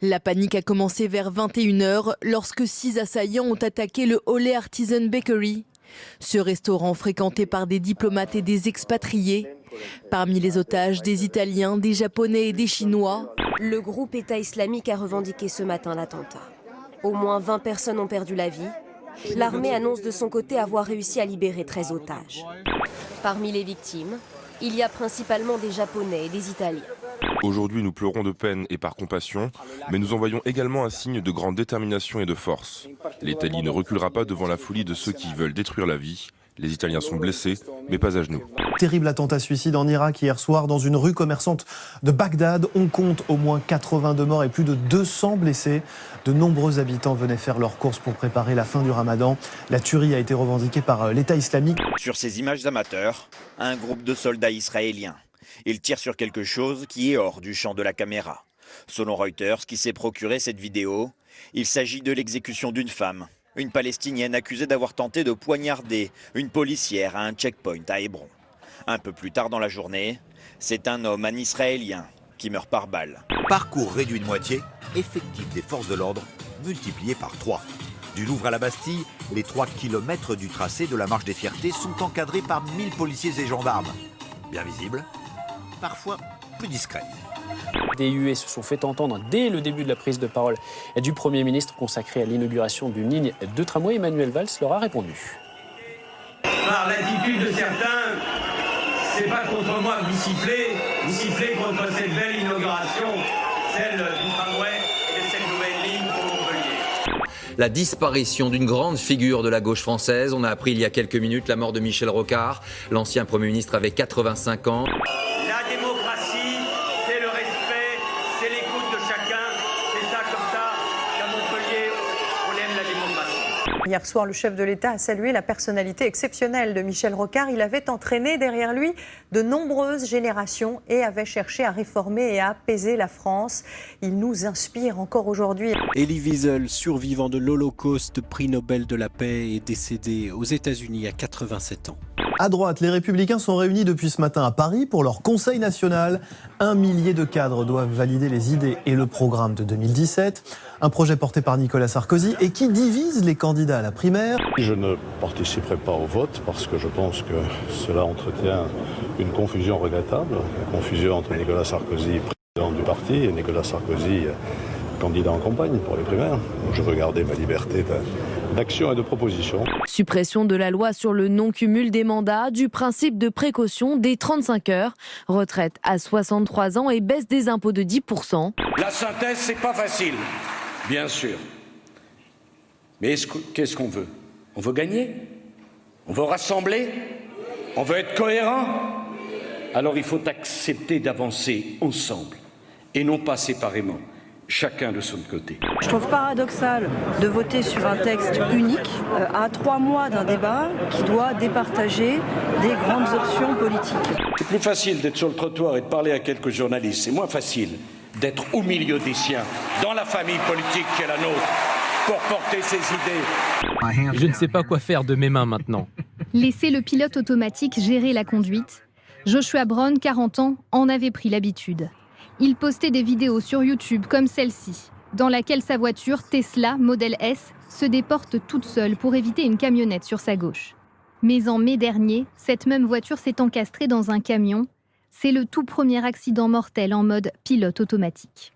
La panique a commencé vers 21h lorsque 6 assaillants ont attaqué le Olé Artisan Bakery. Ce restaurant fréquenté par des diplomates et des expatriés. Parmi les otages, des Italiens, des Japonais et des Chinois. Le groupe État islamique a revendiqué ce matin l'attentat. Au moins 20 personnes ont perdu la vie. L'armée annonce de son côté avoir réussi à libérer 13 otages. Parmi les victimes, il y a principalement des Japonais et des Italiens. Aujourd'hui, nous pleurons de peine et par compassion, mais nous envoyons également un signe de grande détermination et de force. L'Italie ne reculera pas devant la folie de ceux qui veulent détruire la vie. Les Italiens sont blessés, mais pas à genoux. Terrible attentat suicide en Irak hier soir dans une rue commerçante de Bagdad. On compte au moins 82 morts et plus de 200 blessés. De nombreux habitants venaient faire leurs courses pour préparer la fin du ramadan. La tuerie a été revendiquée par l'État islamique. Sur ces images amateurs, un groupe de soldats israéliens. Ils tirent sur quelque chose qui est hors du champ de la caméra. Selon Reuters, qui s'est procuré cette vidéo, il s'agit de l'exécution d'une femme. Une Palestinienne accusée d'avoir tenté de poignarder une policière à un checkpoint à Hébron. Un peu plus tard dans la journée, c'est un homme, un Israélien, qui meurt par balle. Parcours réduit de moitié, effectif des forces de l'ordre multiplié par 3. Du Louvre à la Bastille, les 3 kilomètres du tracé de la Marche des Fiertés sont encadrés par 1000 policiers et gendarmes. Bien visibles, parfois plus discrets. Des huées se sont fait entendre dès le début de la prise de parole du Premier ministre consacré à l'inauguration d'une ligne de tramway. Emmanuel Valls leur a répondu. L'attitude de certains, c'est pas contre moi que vous sifflez contre cette belle inauguration, celle du tramway et de cette nouvelle ligne pour Montpellier. La disparition d'une grande figure de la gauche française. On a appris il y a quelques minutes la mort de Michel Rocard. L'ancien Premier ministre avait 85 ans. La démocratie, c'est le respect, c'est l'écoute de chacun. C'est ça comme ça qu'à Montpellier, on aime la démocratie. Hier soir, le chef de l'État a salué la personnalité exceptionnelle de Michel Rocard. Il avait entraîné derrière lui de nombreuses générations et avait cherché à réformer et à apaiser la France. Il nous inspire encore aujourd'hui. Elie Wiesel, survivant de l'Holocauste, prix Nobel de la paix, est décédé aux États-Unis à 87 ans. À droite, les Républicains sont réunis depuis ce matin à Paris pour leur Conseil national. 1 millier de cadres doivent valider les idées et le programme de 2017. Un projet porté par Nicolas Sarkozy et qui divise les candidats à la primaire. Je ne participerai pas au vote parce que je pense que cela entretient une confusion regrettable. Une confusion entre Nicolas Sarkozy, président du parti, et Nicolas Sarkozy, candidat en campagne pour les primaires. Je veux garder ma liberté d'action et de proposition. Suppression de la loi sur le non-cumul des mandats, du principe de précaution des 35 heures, retraite à 63 ans et baisse des impôts de 10%. La synthèse, c'est pas facile, bien sûr. Mais qu'est-ce qu'on veut? On veut gagner? On veut rassembler? On veut être cohérent? Alors il faut accepter d'avancer ensemble et non pas séparément. Chacun de son côté. Je trouve paradoxal de voter sur un texte unique à 3 mois d'un débat qui doit départager des grandes options politiques. C'est plus facile d'être sur le trottoir et de parler à quelques journalistes. C'est moins facile d'être au milieu des siens, dans la famille politique qui est la nôtre, pour porter ses idées. Je ne sais pas quoi faire de mes mains maintenant. Laisser le pilote automatique gérer la conduite. Joshua Brown, 40 ans, en avait pris l'habitude. Il postait des vidéos sur YouTube comme celle-ci, dans laquelle sa voiture Tesla Model S se déporte toute seule pour éviter une camionnette sur sa gauche. Mais en mai dernier, cette même voiture s'est encastrée dans un camion. C'est le tout premier accident mortel en mode pilote automatique.